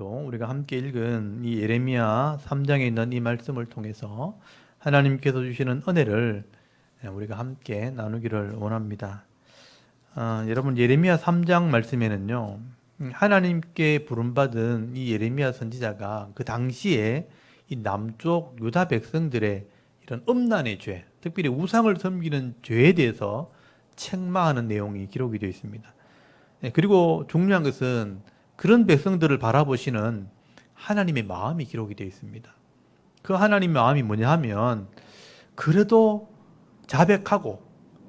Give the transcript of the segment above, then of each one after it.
오늘도 우리가 함께 읽은 이 예레미야 3장에 있는 이 말씀을 통해서 하나님께서 주시는 은혜를 우리가 함께 나누기를 원합니다. 여러분, 예레미야 3장 말씀에는요, 하나님께 부름받은 이 예레미야 선지자가 그 당시에 이 남쪽 유다 백성들의 이런 음란의 죄, 특별히 우상을 섬기는 죄에 대해서 책망하는 내용이 기록이 되어 있습니다. 그리고 중요한 것은 그런 백성들을 바라보시는 하나님의 마음이 기록이 되어 있습니다. 그 하나님의 마음이 뭐냐 하면, 그래도 자백하고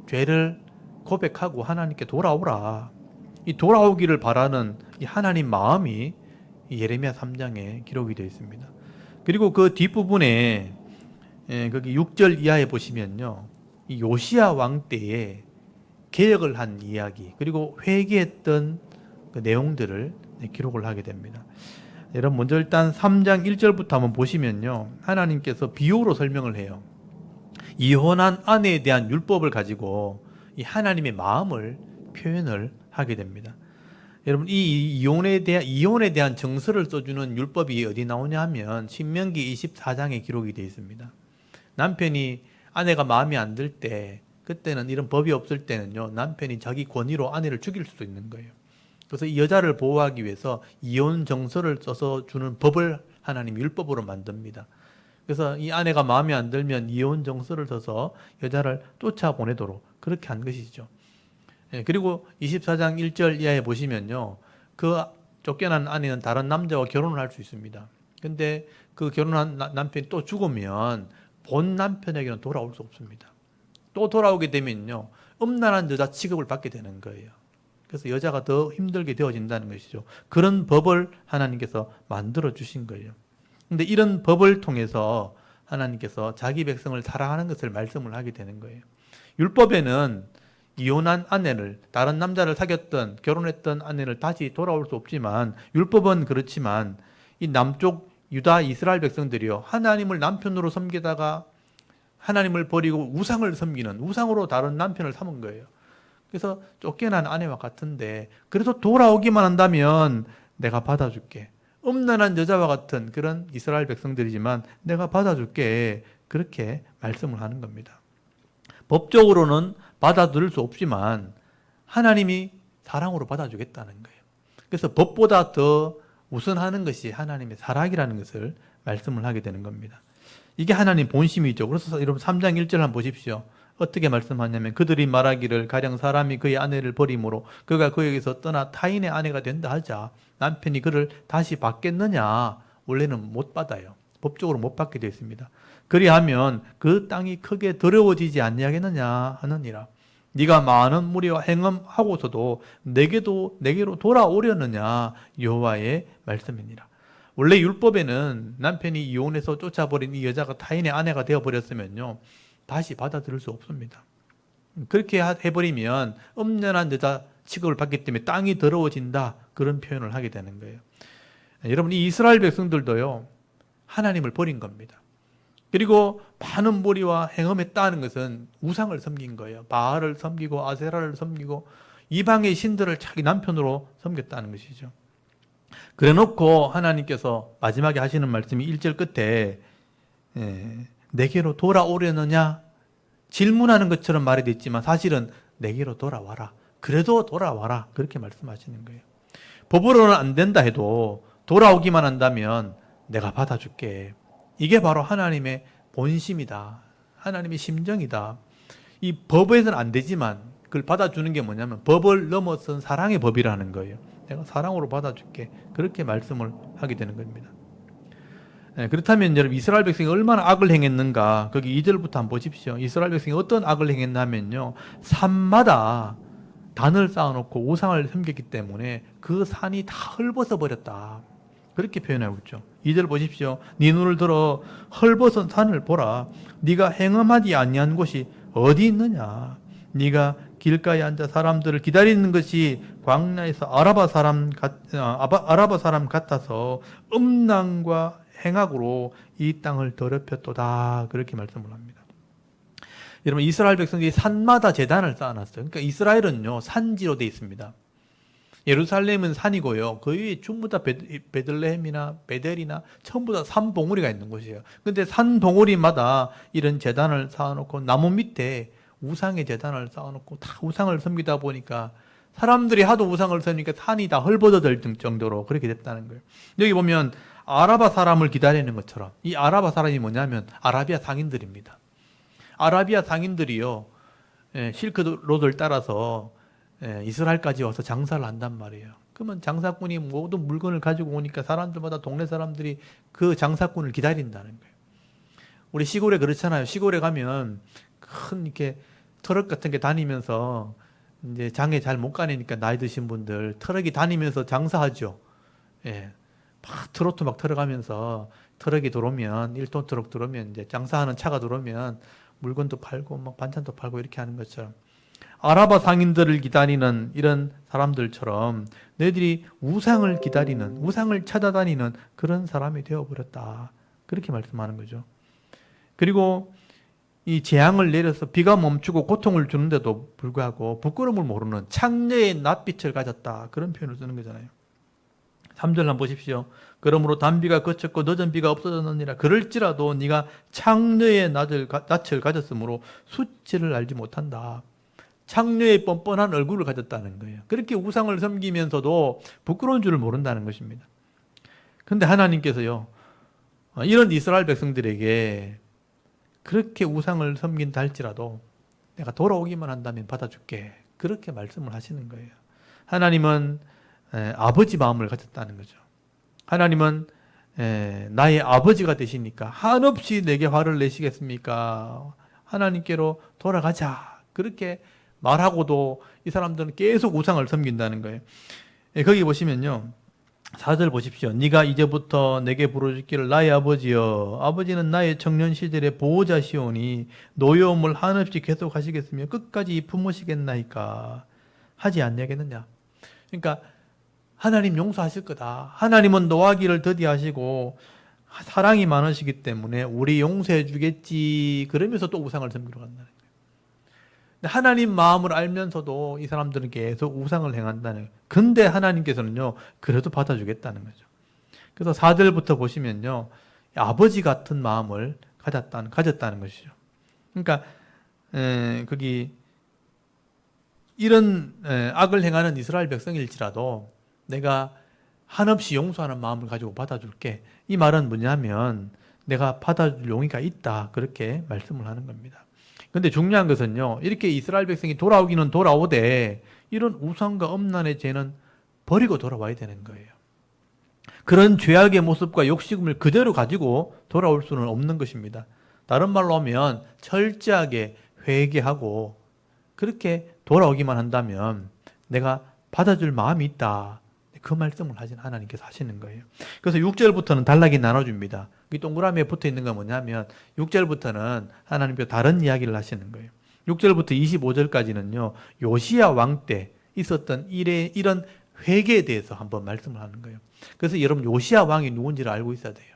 죄를 고백하고 하나님께 돌아오라, 이 돌아오기를 바라는 이 하나님 마음이 이 예레미야 3장에 기록이 되어 있습니다. 그리고 그 뒷부분에 거기 6절 이하에 보시면요, 이 요시야 왕 때에 개혁을 한 이야기, 그리고 회개했던 그 내용들을 기록을 하게 됩니다. 여러분, 먼저 일단 3장 1절부터 한번 보시면요, 하나님께서 비유로 설명을 해요. 이혼한 아내에 대한 율법을 가지고 이 하나님의 마음을 표현을 하게 됩니다. 여러분, 이 이혼에 대한 정서를 써주는 율법이 어디 나오냐 하면 신명기 24장에 기록이 되어 있습니다. 남편이 아내가 마음에 안 들 때, 그때는 이런 법이 없을 때는요, 남편이 자기 권위로 아내를 죽일 수도 있는 거예요. 그래서 이 여자를 보호하기 위해서 이혼 정서를 써서 주는 법을 하나님 율법으로 만듭니다. 그래서 이 아내가 마음에 안 들면 이혼 정서를 써서 여자를 쫓아보내도록 그렇게 한 것이죠. 그리고 24장 1절 이하에 보시면요, 그 쫓겨난 아내는 다른 남자와 결혼을 할 수 있습니다. 근데 그 결혼한 남편이 또 죽으면 본 남편에게는 돌아올 수 없습니다. 또 돌아오게 되면요, 음란한 여자 취급을 받게 되는 거예요. 그래서 여자가 더 힘들게 되어진다는 것이죠. 그런 법을 하나님께서 만들어 주신 거예요. 근데 이런 법을 통해서 하나님께서 자기 백성을 사랑하는 것을 말씀을 하게 되는 거예요. 율법에는 이혼한 아내를, 다른 남자를 사귀었던, 결혼했던 아내를 다시 돌아올 수 없지만, 율법은 그렇지만 이 남쪽 유다 이스라엘 백성들이요, 하나님을 남편으로 섬기다가 하나님을 버리고 우상을 섬기는, 우상으로 다른 남편을 삼은 거예요. 그래서 쫓겨난 아내와 같은데, 그래서 돌아오기만 한다면 내가 받아줄게. 음란한 여자와 같은 그런 이스라엘 백성들이지만 내가 받아줄게. 그렇게 말씀을 하는 겁니다. 법적으로는 받아들일 수 없지만 하나님이 사랑으로 받아주겠다는 거예요. 그래서 법보다 더 우선하는 것이 하나님의 사랑이라는 것을 말씀을 하게 되는 겁니다. 이게 하나님 본심이죠. 그래서 여러분 3장 1절 한번 보십시오. 어떻게 말씀하냐면, 그들이 말하기를 가령 사람이 그의 아내를 버림으로 그가 그에게서 떠나 타인의 아내가 된다 하자 남편이 그를 다시 받겠느냐? 원래는 못 받아요. 법적으로 못 받게 되어 있습니다. 그리하면 그 땅이 크게 더러워지지 아니하겠느냐 하느니라. 네가 많은 무리와 행음하고서도 내게로 돌아오려느냐? 여호와의 말씀이니라. 원래 율법에는 남편이 이혼해서 쫓아버린 이 여자가 타인의 아내가 되어버렸으면요, 다시 받아들일 수 없습니다. 그렇게 해버리면 음란한 여자 취급을 받기 때문에 땅이 더러워진다, 그런 표현을 하게 되는 거예요. 여러분, 이 이스라엘 백성들도요, 하나님을 버린 겁니다. 그리고 많은 무리와 행음했다는 것은 우상을 섬긴 거예요. 바알을 섬기고 아세라를 섬기고 이방의 신들을 자기 남편으로 섬겼다는 것이죠. 그래놓고 하나님께서 마지막에 하시는 말씀이 1절 끝에 내게로 돌아오려느냐? 질문하는 것처럼 말이 됐지만 사실은 내게로 돌아와라. 그래도 돌아와라. 그렇게 말씀하시는 거예요. 법으로는 안 된다 해도 돌아오기만 한다면 내가 받아줄게. 이게 바로 하나님의 본심이다. 하나님의 심정이다. 이 법에서는 안 되지만 그걸 받아주는 게 뭐냐면 법을 넘어선 사랑의 법이라는 거예요. 내가 사랑으로 받아줄게. 그렇게 말씀을 하게 되는 겁니다. 그렇다면 여러분, 이스라엘 백성이 얼마나 악을 행했는가, 거기 2절부터 한번 보십시오. 이스라엘 백성이 어떤 악을 행했냐면요, 산마다 단을 쌓아놓고 우상을 섬겼기 때문에 그 산이 다 헐벗어 버렸다, 그렇게 표현하고 있죠. 2절 보십시오. 네 눈을 들어 헐벗은 산을 보라. 네가 행음하지 아니한 곳이 어디 있느냐? 네가 길가에 앉아 사람들을 기다리는 것이 광야에서 아라바 사람 같아서 음란과 행악으로 이 땅을 더럽혔도다, 그렇게 말씀을 합니다. 여러분, 이스라엘 백성들이 산마다 제단을 쌓아놨어요. 그러니까 이스라엘은요, 산지로 되어 있습니다. 예루살렘은 산이고요. 그 위에 전부 다 베들레헴이나 베델이나 전부 다 산 봉우리가 있는 곳이에요. 근데 산 봉우리마다 이런 제단을 쌓아놓고 나무 밑에 우상의 제단을 쌓아놓고 다 우상을 섬기다 보니까 사람들이 하도 우상을 섬기니까 산이 다 헐벗어질 정도로 그렇게 됐다는 거예요. 여기 보면 아라바 사람을 기다리는 것처럼 이 아라바 사람이 뭐냐면 아라비아 상인들입니다. 아라비아 상인들이요, 실크 로드를 따라서 이스라엘까지 와서 장사를 한단 말이에요. 그러면 장사꾼이 모든 물건을 가지고 오니까 사람들마다 동네 사람들이 그 장사꾼을 기다린다는 거예요. 우리 시골에 그렇잖아요. 시골에 가면 큰 이렇게 트럭 같은 게 다니면서 이제 장에 잘 못 가니까 나이 드신 분들 트럭이 다니면서 장사하죠. 막 트로트 막 들어가면서 트럭이 들어오면 1톤 트럭 들어오면 이제 장사하는 차가 들어오면 물건도 팔고 막 반찬도 팔고 이렇게 하는 것처럼 아라바 상인들을 기다리는 이런 사람들처럼 너희들이 우상을 기다리는 우상을 찾아다니는 그런 사람이 되어버렸다. 그렇게 말씀하는 거죠. 그리고 이 재앙을 내려서 비가 멈추고 고통을 주는데도 불구하고 부끄러움을 모르는 창녀의 낯빛을 가졌다. 그런 표현을 쓰는 거잖아요. 3절 한번 보십시오. 그러므로 단비가 그쳤고 늦은 비가 없어졌느니라. 그럴지라도 네가 창녀의 낯을 가졌으므로 수치를 알지 못한다. 창녀의 뻔뻔한 얼굴을 가졌다는 거예요. 그렇게 우상을 섬기면서도 부끄러운 줄을 모른다는 것입니다. 그런데 하나님께서요, 이런 이스라엘 백성들에게 그렇게 우상을 섬긴다 할지라도 내가 돌아오기만 한다면 받아줄게. 그렇게 말씀을 하시는 거예요. 하나님은 아버지 마음을 가졌다는 거죠. 하나님은 나의 아버지가 되시니까 한없이 내게 화를 내시겠습니까? 하나님께로 돌아가자. 그렇게 말하고도 이 사람들은 계속 우상을 섬긴다는 거예요. 거기 보시면요, 4절 보십시오. 네가 이제부터 내게 부르짖기를 나의 아버지여, 아버지는 나의 청년 시절의 보호자시오니 노여움을 한없이 계속하시겠으며 끝까지 품으시겠나이까 하지 않냐겠느냐. 그러니까 하나님 용서하실 거다. 하나님은 노하기를 더디하시고 사랑이 많으시기 때문에 우리 용서해 주겠지. 그러면서 또 우상을 섬기러 간다는 거예요. 하나님 마음을 알면서도 이 사람들은 계속 우상을 행한다는 거예요. 근데 하나님께서는요, 그래도 받아주겠다는 거죠. 그래서 4절부터 보시면요, 아버지 같은 마음을 가졌다는 것이죠. 그러니까 거기 이런 악을 행하는 이스라엘 백성일지라도 내가 한없이 용서하는 마음을 가지고 받아줄게. 이 말은 뭐냐면 내가 받아줄 용의가 있다. 그렇게 말씀을 하는 겁니다. 근데 중요한 것은요, 이렇게 이스라엘 백성이 돌아오기는 돌아오되 이런 우상과 엄난의 죄는 버리고 돌아와야 되는 거예요. 그런 죄악의 모습과 욕심을 그대로 가지고 돌아올 수는 없는 것입니다. 다른 말로 하면 철저하게 회개하고 그렇게 돌아오기만 한다면 내가 받아줄 마음이 있다. 그 말씀을 하나님께서 하시는 거예요. 그래서 6절부터는 단락이 나눠줍니다. 이 동그라미에 붙어 있는 건 뭐냐면 6절부터는 하나님께서 다른 이야기를 하시는 거예요. 6절부터 25절까지는요, 요시야 왕 때 있었던 이런 회개에 대해서 한번 말씀을 하는 거예요. 그래서 여러분 요시야 왕이 누군지를 알고 있어야 돼요.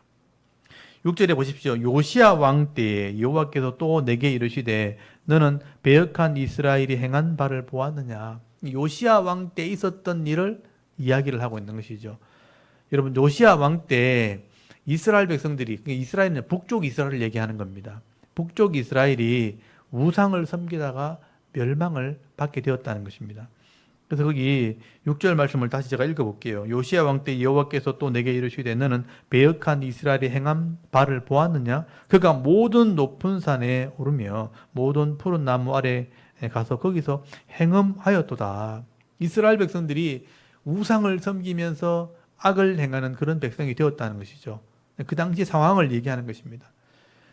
6절에 보십시오. 요시야 왕 때에 여호와께서 또 내게 이르시되 너는 배역한 이스라엘이 행한 바를 보았느냐. 요시야 왕 때 있었던 일을 이야기를 하고 있는 것이죠. 여러분 요시야 왕 때 이스라엘 백성들이, 이스라엘은 북쪽 이스라엘을 얘기하는 겁니다. 북쪽 이스라엘이 우상을 섬기다가 멸망을 받게 되었다는 것입니다. 그래서 거기 6절 말씀을 다시 제가 읽어볼게요. 요시야 왕 때 여호와께서 또 내게 이르시되 너는 배역한 이스라엘이 행한 바를 보았느냐? 그가 모든 높은 산에 오르며 모든 푸른 나무 아래 가서 거기서 행음하였도다. 이스라엘 백성들이 우상을 섬기면서 악을 행하는 그런 백성이 되었다는 것이죠. 그 당시 상황을 얘기하는 것입니다.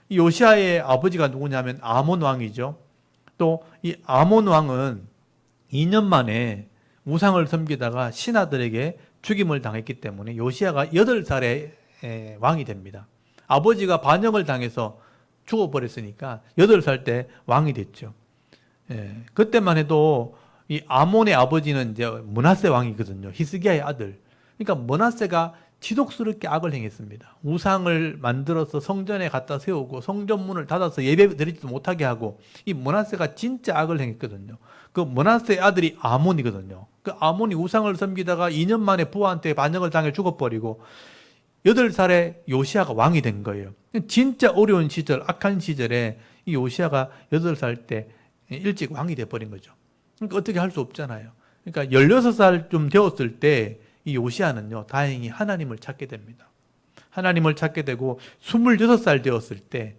이 요시야의 아버지가 누구냐면 아몬 왕이죠. 또 이 아몬 왕은 2년 만에 우상을 섬기다가 신하들에게 죽임을 당했기 때문에 요시야가 8살에 왕이 됩니다. 아버지가 반역을 당해서 죽어버렸으니까 8살 때 왕이 됐죠. 그때만 해도 이 아몬의 아버지는 이제 므낫세 왕이거든요. 히스기야의 아들. 그러니까 므낫세가 지독스럽게 악을 행했습니다. 우상을 만들어서 성전에 갖다 세우고 성전문을 닫아서 예배 드리지도 못하게 하고, 이 므낫세가 진짜 악을 행했거든요. 그 므낫세의 아들이 아몬이거든요. 그 아몬이 우상을 섬기다가 2년 만에 부하한테 반역을 당해 죽어버리고 8살에 요시아가 왕이 된 거예요. 진짜 어려운 시절, 악한 시절에 이 요시아가 8살 때 일찍 왕이 돼버린 거죠. 그러니까 어떻게 할 수 없잖아요. 그러니까 16살 좀 되었을 때 이 요시아는요, 다행히 하나님을 찾게 됩니다. 하나님을 찾게 되고 26살 되었을 때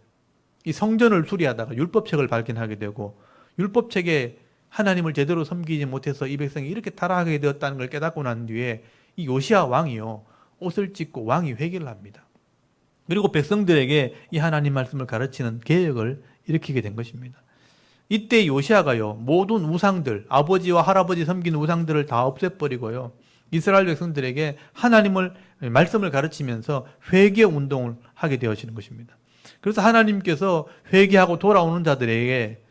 이 성전을 수리하다가 율법책을 발견하게 되고, 율법책에 하나님을 제대로 섬기지 못해서 이 백성이 이렇게 타락하게 되었다는 걸 깨닫고 난 뒤에 이 요시아 왕이요, 옷을 찢고 왕이 회개를 합니다. 그리고 백성들에게 이 하나님 말씀을 가르치는 개혁을 일으키게 된 것입니다. 이때 요시아가요, 모든 우상들, 아버지와 할아버지 섬기는 우상들을 다 없애버리고요, 이스라엘 백성들에게 하나님을 말씀을 가르치면서 회개 운동을 하게 되어지는 것입니다. 그래서 하나님께서 회개하고 돌아오는 자들에게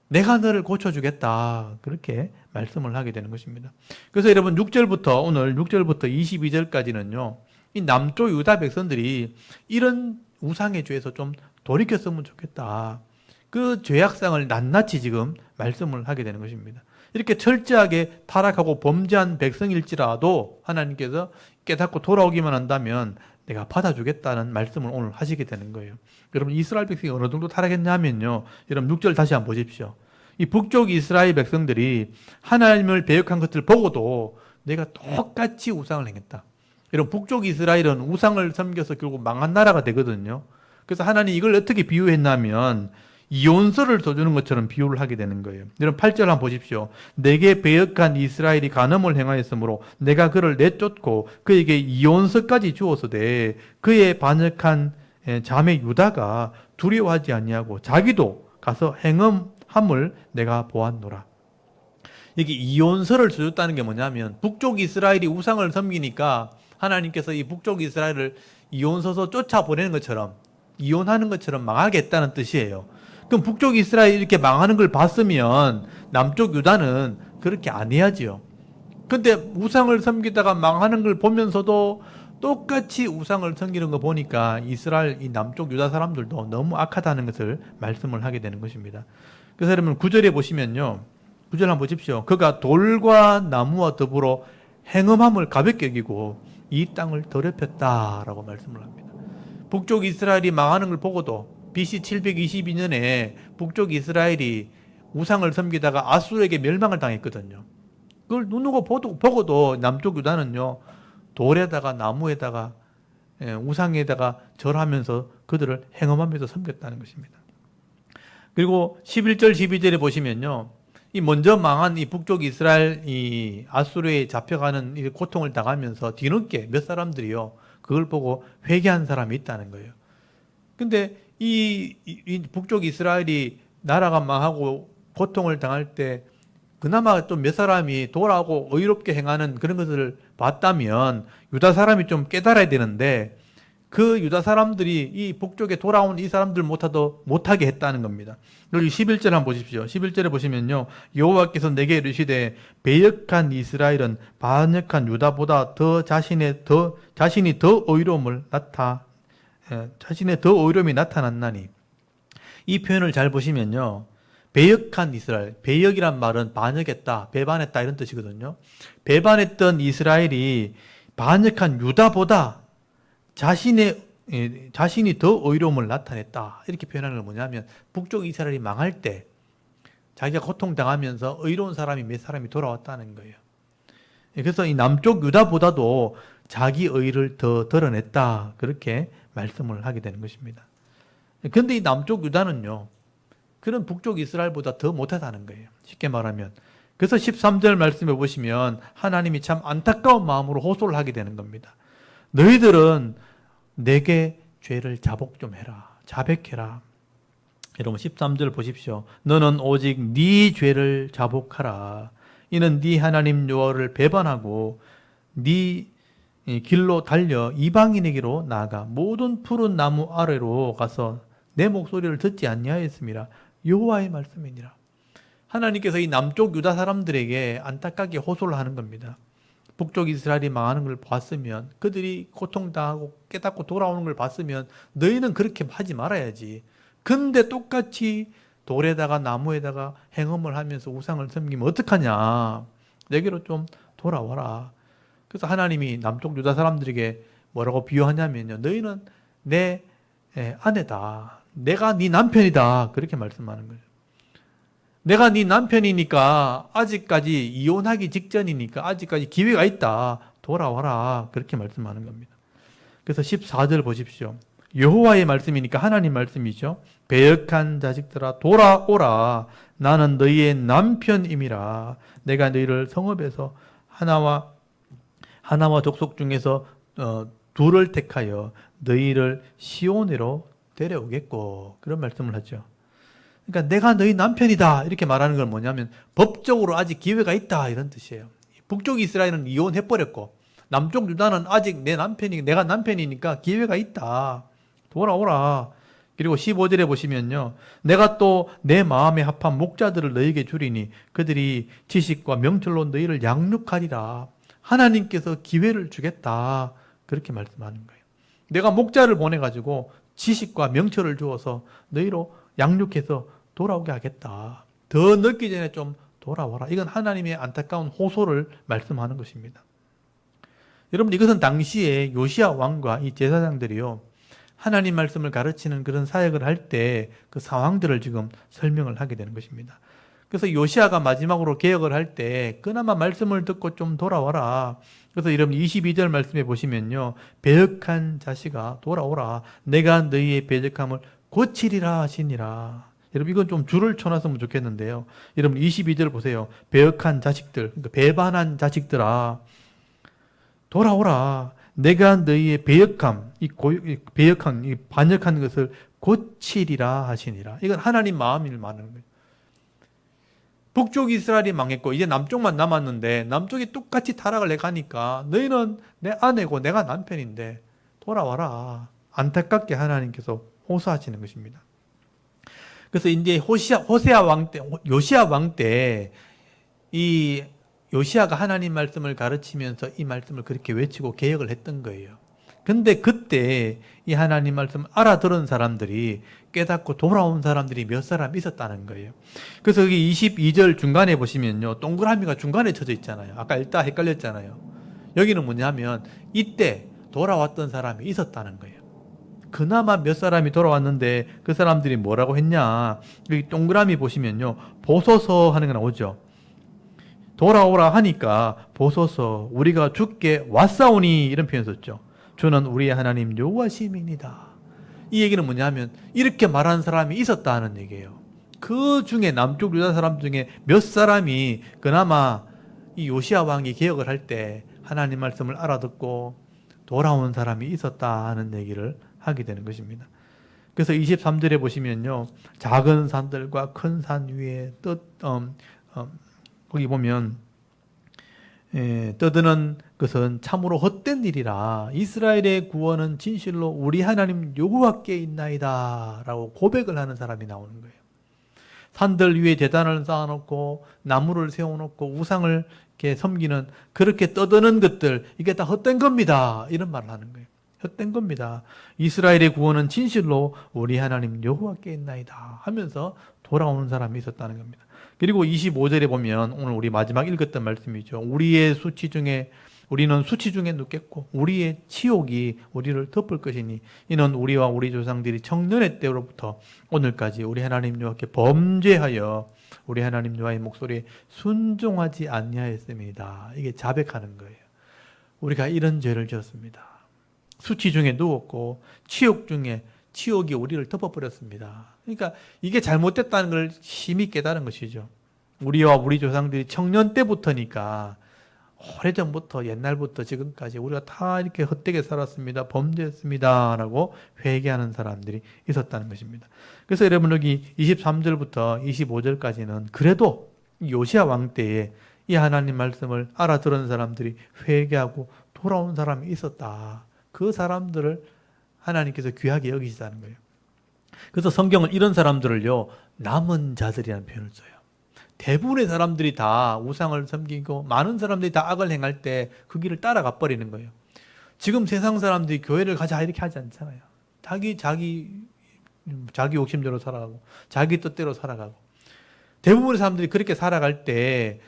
내가 너를 고쳐주겠다, 그렇게 말씀을 하게 되는 것입니다. 그래서 여러분 6절부터, 오늘 6절부터 22절까지는요, 이 남쪽 유다 백성들이 이런 우상의 죄에서 좀 돌이켰으면 좋겠다, 그 죄악상을 낱낱이 지금 말씀을 하게 되는 것입니다. 이렇게 철저하게 타락하고 범죄한 백성일지라도 하나님께서 깨닫고 돌아오기만 한다면 내가 받아주겠다는 말씀을 오늘 하시게 되는 거예요. 여러분, 이스라엘 백성이 어느 정도 타락했냐면요, 여러분 6절 다시 한번 보십시오. 이 북쪽 이스라엘 백성들이 하나님을 배역한 것을 보고도 내가 똑같이 우상을 행했다. 여러분, 북쪽 이스라엘은 우상을 섬겨서 결국 망한 나라가 되거든요. 그래서 하나님이 이걸 어떻게 비유했냐면 이혼서를 써주는 것처럼 비유를 하게 되는 거예요. 여러분 8절 한번 보십시오. 내게 배역한 이스라엘이 간음을 행하였으므로 내가 그를 내쫓고 그에게 이혼서까지 주었으되 그의 반역한 자매 유다가 두려워하지 아니하고 자기도 가서 행음함을 내가 보았노라. 여기 이혼서를 써줬다는 게 뭐냐면, 북쪽 이스라엘이 우상을 섬기니까 하나님께서 이 북쪽 이스라엘을 이혼서서 쫓아보내는 것처럼, 이혼하는 것처럼 망하게 했다는 뜻이에요. 그럼 북쪽 이스라엘이 이렇게 망하는 걸 봤으면 남쪽 유다는 그렇게 안 해야지요. 근데 우상을 섬기다가 망하는 걸 보면서도 똑같이 우상을 섬기는 거 보니까 이스라엘, 이 남쪽 유다 사람들도 너무 악하다는 것을 말씀을 하게 되는 것입니다. 그래서 여러분 9절에 보시면요, 9절 한번 보십시오. 그가 돌과 나무와 더불어 행음함을 가볍게 여기고 이 땅을 더럽혔다라고 말씀을 합니다. 북쪽 이스라엘이 망하는 걸 보고도 BC 722년에 북쪽 이스라엘이 우상을 섬기다가 아수르에게 멸망을 당했거든요. 그걸 눈으로 보고도 남쪽 유다는요, 돌에다가 나무에다가 우상에다가 절하면서 그들을 행음하면서 섬겼다는 것입니다. 그리고 11절 12절에 보시면요, 이 먼저 망한 이 북쪽 이스라엘, 이 아수르에 잡혀가는 이 고통을 당하면서 뒤늦게 몇 사람들이요, 그걸 보고 회개한 사람이 있다는 거예요. 근데 이 북쪽 이스라엘이 나라가 망하고 고통을 당할 때 그나마 좀 몇 사람이 돌아오고 의롭게 행하는 그런 것을 봤다면 유다 사람이 좀 깨달아야 되는데, 그 유다 사람들이 이 북쪽에 돌아온 이 사람들 못하게 했다는 겁니다. 그리고 11절 한번 보십시오. 11절에 보시면요, 여호와께서 내게 이르시되 배역한 이스라엘은 반역한 유다보다 자신의 더 의로움이 나타났나니. 이 표현을 잘 보시면요, 배역한 이스라엘, 배역이란 말은 반역했다, 배반했다 이런 뜻이거든요. 배반했던 이스라엘이 반역한 유다보다 자신이 더 의로움을 나타냈다, 이렇게 표현하는 건 뭐냐면, 북쪽 이스라엘이 망할 때 자기가 고통당하면서 의로운 사람이 몇 사람이 돌아왔다는 거예요. 그래서 이 남쪽 유다보다도 자기 의를 더 드러냈다, 그렇게 말씀을 하게 되는 것입니다. 그런데 이 남쪽 유다는요, 그런 북쪽 이스라엘보다 더 못하다는 거예요. 쉽게 말하면. 그래서 13절 말씀해 보시면 하나님이 참 안타까운 마음으로 호소를 하게 되는 겁니다. 너희들은 내게 죄를 자복 좀 해라, 자백해라. 여러분 13절 보십시오. 너는 오직 네 죄를 자복하라. 이는 네 하나님 여호와를 배반하고 네 길로 달려 이방인에게로 나아가 모든 푸른 나무 아래로 가서 내 목소리를 듣지 아니하였음이라. 여호와의 말씀이니라. 하나님께서 이 남쪽 유다 사람들에게 안타깝게 호소를 하는 겁니다. 북쪽 이스라엘이 망하는 걸 봤으면, 그들이 고통당하고 깨닫고 돌아오는 걸 봤으면 너희는 그렇게 하지 말아야지. 근데 똑같이 돌에다가 나무에다가 행음을 하면서 우상을 섬기면 어떡하냐. 내게로 좀 돌아와라. 그래서 하나님이 남쪽 유다 사람들에게 뭐라고 비유하냐면요, 너희는 내 아내다. 내가 네 남편이다. 그렇게 말씀하는 거죠. 내가 네 남편이니까 아직까지 이혼하기 직전이니까 아직까지 기회가 있다. 돌아와라. 그렇게 말씀하는 겁니다. 그래서 14절 보십시오. 여호와의 말씀이니까 하나님 말씀이죠. 배역한 자식들아 돌아오라. 나는 너희의 남편임이라. 내가 너희를 성읍에서 하나와 족속 중에서 둘을 택하여 너희를 시온으로 데려오겠고. 그런 말씀을 하죠. 그러니까 내가 너희 남편이다 이렇게 말하는 건 뭐냐면 법적으로 아직 기회가 있다 이런 뜻이에요. 북쪽 이스라엘은 이혼해버렸고 남쪽 유다는 아직 내가 남편이니까 기회가 있다. 돌아오라. 그리고 15절에 보시면요, 내가 또 내 마음에 합한 목자들을 너희에게 주리니 그들이 지식과 명철로 너희를 양육하리라. 하나님께서 기회를 주겠다. 그렇게 말씀하는 거예요. 내가 목자를 보내가지고 지식과 명철을 주어서 너희로 양육해서 돌아오게 하겠다. 더 늦기 전에 좀 돌아와라. 이건 하나님의 안타까운 호소를 말씀하는 것입니다. 여러분, 이것은 당시에 요시야 왕과 이 제사장들이요, 하나님 말씀을 가르치는 그런 사역을 할 때 그 상황들을 지금 설명을 하게 되는 것입니다. 그래서 요시야가 마지막으로 개혁을 할 때 그나마 말씀을 듣고 좀 돌아와라. 그래서 여러분 22절 말씀해 보시면요, 배역한 자식아 돌아오라. 내가 너희의 배역함을 고치리라 하시니라. 여러분 이건 좀 줄을 쳐놨으면 좋겠는데요. 여러분 22절 보세요. 배역한 자식들, 그러니까 배반한 자식들아 돌아오라. 내가 너희의 배역함, 이 반역한 것을 고치리라 하시니라. 이건 하나님 마음을 말하는 거예요. 북쪽 이스라엘이 망했고 이제 남쪽만 남았는데 남쪽이 똑같이 타락을 해가니까 너희는 내 아내고 내가 남편인데 돌아와라. 안타깝게 하나님께서 호소하시는 것입니다. 그래서 이제 요시야 왕 때 이 요시야가 하나님 말씀을 가르치면서 이 말씀을 그렇게 외치고 개혁을 했던 거예요. 근데 그때 이 하나님 말씀을 알아들은 사람들이 깨닫고 돌아온 사람들이 몇 사람 있었다는 거예요. 그래서 여기 22절 중간에 보시면요, 동그라미가 중간에 쳐져 있잖아요. 아까 일단 헷갈렸잖아요. 여기는 뭐냐면 이때 돌아왔던 사람이 있었다는 거예요. 그나마 몇 사람이 돌아왔는데 그 사람들이 뭐라고 했냐. 여기 동그라미 보시면요, 보소서 하는 거 나오죠. 돌아오라 하니까 보소서 우리가 주께 왔사오니 이런 표현 썼죠. 주는 우리의 하나님 여호와심이니이다. 이 얘기는 뭐냐면 이렇게 말하는 사람이 있었다는 얘기예요. 그 중에 남쪽 유다 사람 중에 몇 사람이 그나마 이 요시야 왕이 개혁을 할 때 하나님 말씀을 알아듣고 돌아온 사람이 있었다는 얘기를 하게 되는 것입니다. 그래서 23절에 보시면요, 작은 산들과 큰 산 위에 거기 보면 떠드는 것은 참으로 헛된 일이라. 이스라엘의 구원은 진실로 우리 하나님 여호와께 있나이다 라고 고백을 하는 사람이 나오는 거예요. 산들 위에 제단을 쌓아놓고 나무를 세워놓고 우상을 이렇게 섬기는 그렇게 떠드는 것들, 이게 다 헛된 겁니다. 이런 말을 하는 거예요. 헛된 겁니다. 이스라엘의 구원은 진실로 우리 하나님 여호와께 있나이다 하면서 돌아오는 사람이 있었다는 겁니다. 그리고 25절에 보면 오늘 우리 마지막 읽었던 말씀이죠. 우리는 수치 중에 눕겠고 우리의 치욕이 우리를 덮을 것이니 이는 우리와 우리 조상들이 청년의 때로부터 오늘까지 우리 하나님 여호와께 범죄하여 우리 하나님 여호와의 목소리에 순종하지 아니하였습니다. 이게 자백하는 거예요. 우리가 이런 죄를 지었습니다. 수치 중에 누웠고 치욕이 우리를 덮어버렸습니다. 그러니까 이게 잘못됐다는 걸 심히 깨달은 것이죠. 우리와 우리 조상들이 청년 때부터니까 오래전부터 옛날부터 지금까지 우리가 다 이렇게 헛되게 살았습니다. 범죄했습니다. 라고 회개하는 사람들이 있었다는 것입니다. 그래서 여러분 여기 23절부터 25절까지는 그래도 요시야 왕 때에 이 하나님 말씀을 알아들은 사람들이 회개하고 돌아온 사람이 있었다. 그 사람들을 하나님께서 귀하게 여기시다는 거예요. 그래서 성경은 이런 사람들을요, 남은 자들이라는 표현을 써요. 대부분의 사람들이 다 우상을 섬기고 많은 사람들이 다 악을 행할 때 그 길을 따라가 버리는 거예요. 지금 세상 사람들이 교회를 가자 이렇게 하지 않잖아요. 자기 욕심대로 살아가고 자기 뜻대로 살아가고 대부분의 사람들이 그렇게 살아갈 때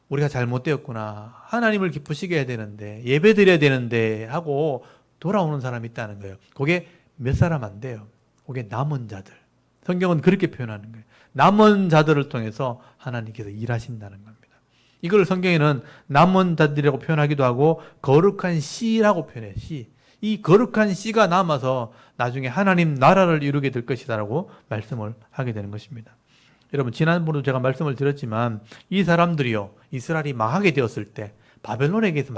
우리가 잘못되었구나. 하나님을 기쁘시게 해야 되는데 예배 드려야 되는데 하고 돌아오는 사람이 있다는 거예요. 그게 몇 사람 안 돼요. 그게 남은 자들. 성경은 그렇게 표현하는 거예요. 남은 자들을 통해서 하나님께서 일하신다는 겁니다. 이걸 성경에는 남은 자들이라고 표현하기도 하고 거룩한 씨라고 표현해요. 씨. 이 거룩한 씨가 남아서 나중에 하나님 나라를 이루게 될 것이다라고 말씀을 하게 되는 것입니다. 여러분 지난번에도 제가 말씀을 드렸지만 이 사람들이요 이스라엘이 망하게 되었을 때 바벨론에게서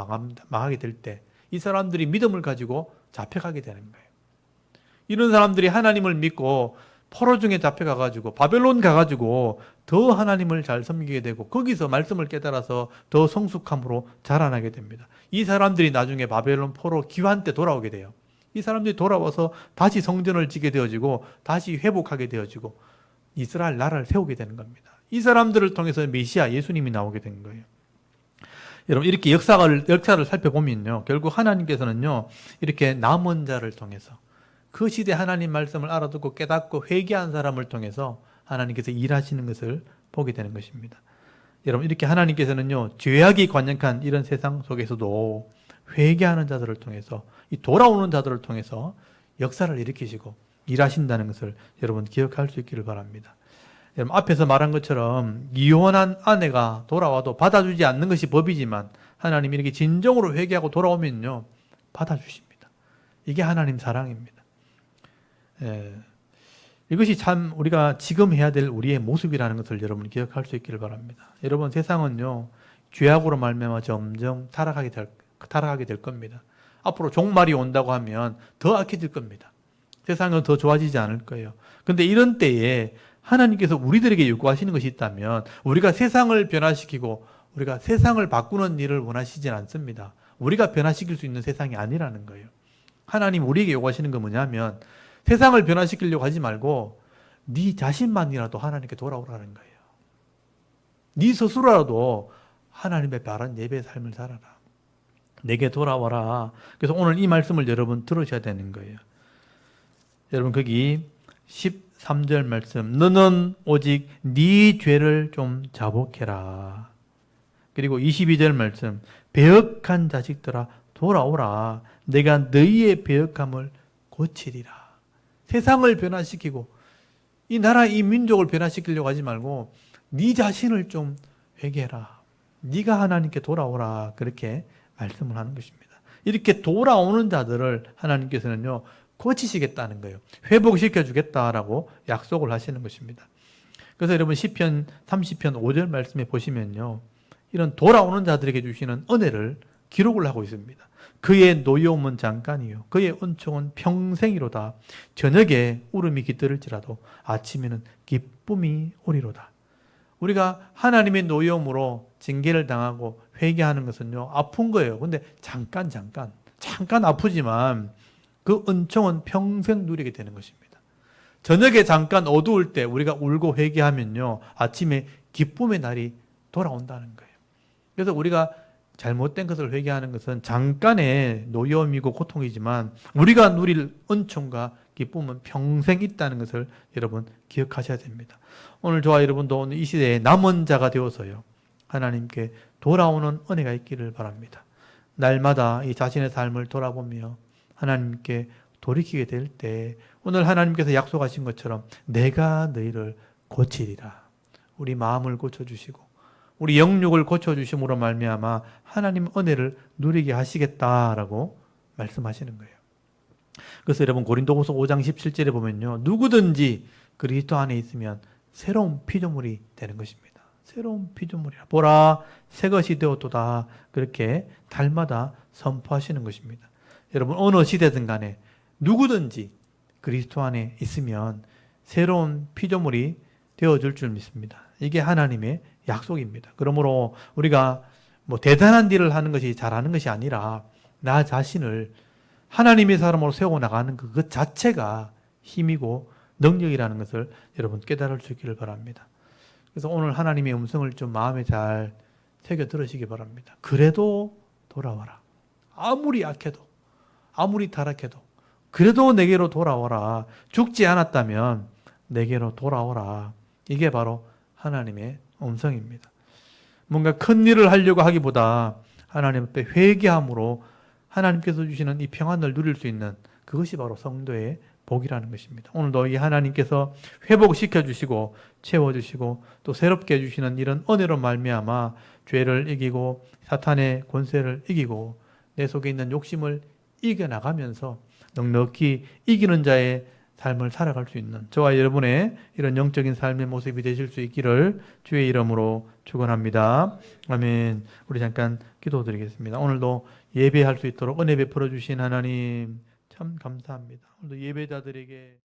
망하게 될 때 이 사람들이 믿음을 가지고 잡혀가게 되는 거예요. 이런 사람들이 하나님을 믿고 포로 중에 잡혀가가지고 바벨론 가가지고 더 하나님을 잘 섬기게 되고 거기서 말씀을 깨달아서 더 성숙함으로 자라나게 됩니다. 이 사람들이 나중에 바벨론 포로 귀환 때 돌아오게 돼요. 이 사람들이 돌아와서 다시 성전을 지게 되어지고 다시 회복하게 되어지고 이스라엘 나라를 세우게 되는 겁니다. 이 사람들을 통해서 메시아 예수님이 나오게 된 거예요. 여러분 이렇게 역사를 살펴보면요 결국 하나님께서는요 이렇게 남은 자를 통해서 그 시대 하나님 말씀을 알아듣고 깨닫고 회개한 사람을 통해서 하나님께서 일하시는 것을 보게 되는 것입니다. 여러분 이렇게 하나님께서는요 죄악이 관영한 이런 세상 속에서도 회개하는 자들을 통해서 이 돌아오는 자들을 통해서 역사를 일으키시고 일하신다는 것을 여러분 기억할 수 있기를 바랍니다. 여러분 앞에서 말한 것처럼 이혼한 아내가 돌아와도 받아주지 않는 것이 법이지만 하나님이 이렇게 진정으로 회개하고 돌아오면요 받아주십니다. 이게 하나님 사랑입니다. 이것이 참 우리가 지금 해야 될 우리의 모습이라는 것을 여러분 기억할 수 있기를 바랍니다. 여러분 세상은요 죄악으로 말미암아 점점 타락하게 될 겁니다. 앞으로 종말이 온다고 하면 더 악해질 겁니다. 세상은 더 좋아지지 않을 거예요. 그런데 이런 때에 하나님께서 우리들에게 요구하시는 것이 있다면 우리가 세상을 변화시키고 우리가 세상을 바꾸는 일을 원하시진 않습니다. 우리가 변화시킬 수 있는 세상이 아니라는 거예요. 하나님 우리에게 요구하시는 건 뭐냐면 세상을 변화시키려고 하지 말고 네 자신만이라도 하나님께 돌아오라는 거예요. 네 스스로라도 하나님의 바른 예배의 삶을 살아라. 내게 돌아와라. 그래서 오늘 이 말씀을 여러분 들으셔야 되는 거예요. 여러분 거기 13절 말씀 너는 오직 네 죄를 좀 자복해라. 그리고 22절 말씀 배역한 자식들아 돌아오라. 내가 너희의 배역함을 고치리라. 세상을 변화시키고 이 나라 이 민족을 변화시키려고 하지 말고 네 자신을 좀 회개해라. 네가 하나님께 돌아오라. 그렇게 말씀을 하는 것입니다. 이렇게 돌아오는 자들을 하나님께서는요 고치시겠다는 거예요. 회복시켜 주겠다라고 약속을 하시는 것입니다. 그래서 여러분 시편 30편 5절 말씀에 보시면요 이런 돌아오는 자들에게 주시는 은혜를 기록을 하고 있습니다. 그의 노여움은 잠깐이요 그의 은총은 평생이로다. 저녁에 울음이 깃들을지라도 아침에는 기쁨이 오리로다. 우리가 하나님의 노여움으로 징계를 당하고 회개하는 것은요 아픈 거예요. 근데 잠깐 아프지만 그 은총은 평생 누리게 되는 것입니다. 저녁에 잠깐 어두울 때 우리가 울고 회개하면요 아침에 기쁨의 날이 돌아온다는 거예요. 그래서 우리가 잘못된 것을 회개하는 것은 잠깐의 노여움이고 고통이지만 우리가 누릴 은총과 기쁨은 평생 있다는 것을 여러분 기억하셔야 됩니다. 오늘 저와 여러분도 오늘 이 시대에 남은 자가 되어서요 하나님께 돌아오는 은혜가 있기를 바랍니다. 날마다 이 자신의 삶을 돌아보며 하나님께 돌이키게 될 때 오늘 하나님께서 약속하신 것처럼 내가 너희를 고치리라. 우리 마음을 고쳐주시고 우리 영육을 고쳐주심으로 말미암아 하나님 은혜를 누리게 하시겠다라고 말씀하시는 거예요. 그래서 여러분 고린도후서 5장 17절에 보면요 누구든지 그리스도 안에 있으면 새로운 피조물이 되는 것입니다. 새로운 피조물이라 보라 새 것이 되었도다. 그렇게 달마다 선포하시는 것입니다. 여러분 어느 시대든 간에 누구든지 그리스도 안에 있으면 새로운 피조물이 되어줄 줄 믿습니다. 이게 하나님의 약속입니다. 그러므로 우리가 대단한 일을 하는 것이 잘하는 것이 아니라 나 자신을 하나님의 사람으로 세워나가는 그 자체가 힘이고 능력이라는 것을 여러분 깨달을 수 있기를 바랍니다. 그래서 오늘 하나님의 음성을 좀 마음에 잘 새겨 들으시기 바랍니다. 그래도 돌아와라. 아무리 약해도, 아무리 타락해도, 그래도 내게로 돌아오라. 죽지 않았다면 내게로 돌아오라. 이게 바로 하나님의 음성입니다. 뭔가 큰 일을 하려고 하기보다 하나님 앞에 회개함으로 하나님께서 주시는 이 평안을 누릴 수 있는 그것이 바로 성도의 복이라는 것입니다. 오늘도 이 하나님께서 회복시켜 주시고 채워주시고 또 새롭게 해주시는 이런 은혜로 말미암아 죄를 이기고 사탄의 권세를 이기고 내 속에 있는 욕심을 이겨나가면서 넉넉히 이기는 자의 삶을 살아갈 수 있는 저와 여러분의 이런 영적인 삶의 모습이 되실 수 있기를 주의 이름으로 축원합니다. 아멘. 우리 잠깐 기도드리겠습니다. 오늘도 예배할 수 있도록 은혜 베풀어 주신 하나님 참 감사합니다. 오늘도 예배자들에게